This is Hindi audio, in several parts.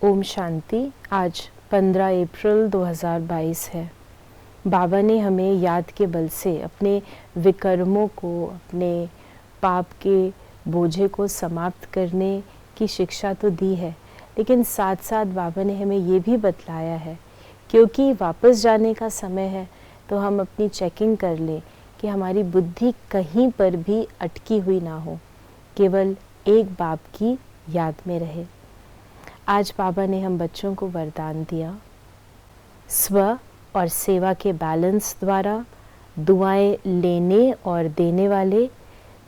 ओम शांति। आज 15 अप्रैल 2022 है। बाबा ने हमें याद के बल से अपने विकर्मों को, अपने पाप के बोझे को समाप्त करने की शिक्षा तो दी है, लेकिन साथ साथ बाबा ने हमें ये भी बतलाया है क्योंकि वापस जाने का समय है तो हम अपनी चेकिंग कर लें कि हमारी बुद्धि कहीं पर भी अटकी हुई ना हो, केवल एक बाप की याद में रहे। आज बाबा ने हम बच्चों को वरदान दिया, स्व और सेवा के बैलेंस द्वारा दुआएं लेने और देने वाले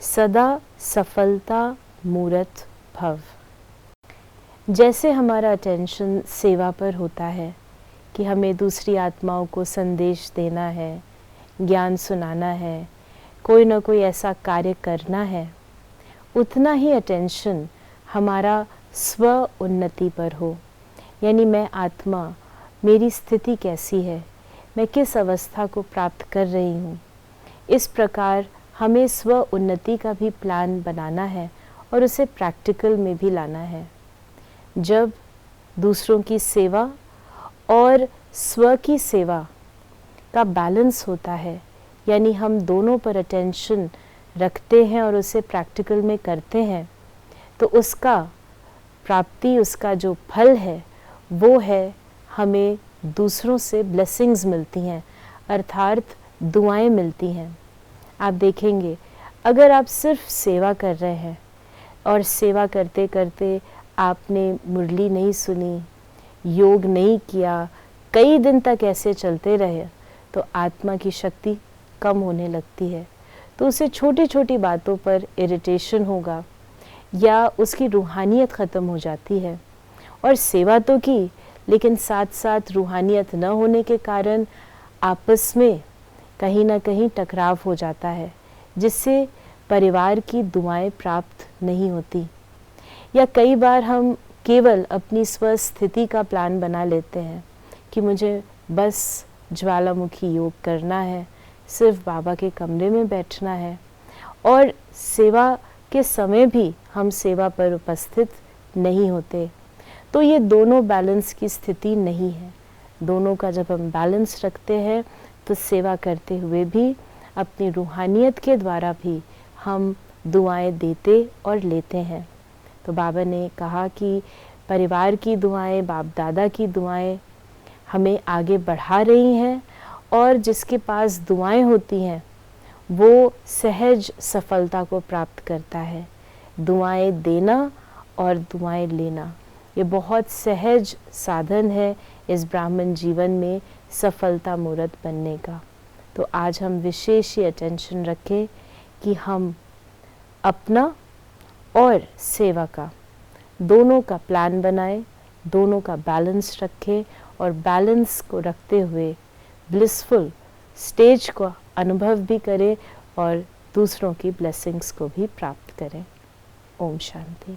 सदा सफलता मूरत भव। जैसे हमारा अटेंशन सेवा पर होता है कि हमें दूसरी आत्माओं को संदेश देना है, ज्ञान सुनाना है, कोई ना कोई ऐसा कार्य करना है, उतना ही अटेंशन हमारा स्व उन्नति पर हो। यानी मैं आत्मा, मेरी स्थिति कैसी है, मैं किस अवस्था को प्राप्त कर रही हूँ। इस प्रकार हमें स्व उन्नति का भी प्लान बनाना है और उसे प्रैक्टिकल में भी लाना है। जब दूसरों की सेवा और स्व की सेवा का बैलेंस होता है, यानी हम दोनों पर अटेंशन रखते हैं और उसे प्रैक्टिकल में करते हैं, तो उसका प्राप्ति, उसका जो फल है वो है हमें दूसरों से ब्लेसिंग्स मिलती हैं, अर्थात दुआएं मिलती हैं। आप देखेंगे, अगर आप सिर्फ सेवा कर रहे हैं और सेवा करते करते आपने मुरली नहीं सुनी, योग नहीं किया, कई दिन तक ऐसे चलते रहे, तो आत्मा की शक्ति कम होने लगती है। तो उसे छोटी छोटी बातों पर इरिटेशन होगा या उसकी रूहानियत ख़त्म हो जाती है। और सेवा तो की, लेकिन साथ साथ रूहानियत न होने के कारण आपस में कहीं ना कहीं टकराव हो जाता है, जिससे परिवार की दुआएं प्राप्त नहीं होती। या कई बार हम केवल अपनी स्वस्थिति का प्लान बना लेते हैं कि मुझे बस ज्वालामुखी योग करना है, सिर्फ बाबा के कमरे में बैठना है, और सेवा के समय भी हम सेवा पर उपस्थित नहीं होते। तो ये दोनों बैलेंस की स्थिति नहीं है। दोनों का जब हम बैलेंस रखते हैं तो सेवा करते हुए भी अपनी रूहानियत के द्वारा भी हम दुआएं देते और लेते हैं। तो बाबा ने कहा कि परिवार की दुआएं, बाप दादा की दुआएं हमें आगे बढ़ा रही हैं, और जिसके पास दुआएं होती हैं वो सहज सफलता को प्राप्त करता है। दुआएं देना और दुआएं लेना, ये बहुत सहज साधन है इस ब्राह्मण जीवन में सफलता मूर्त बनने का। तो आज हम विशेष ही अटेंशन रखें कि हम अपना और सेवा का दोनों का प्लान बनाएं, दोनों का बैलेंस रखें, और बैलेंस को रखते हुए ब्लिसफुल स्टेज को अनुभव भी करें और दूसरों की ब्लेसिंग्स को भी प्राप्त करें। ओम शांति।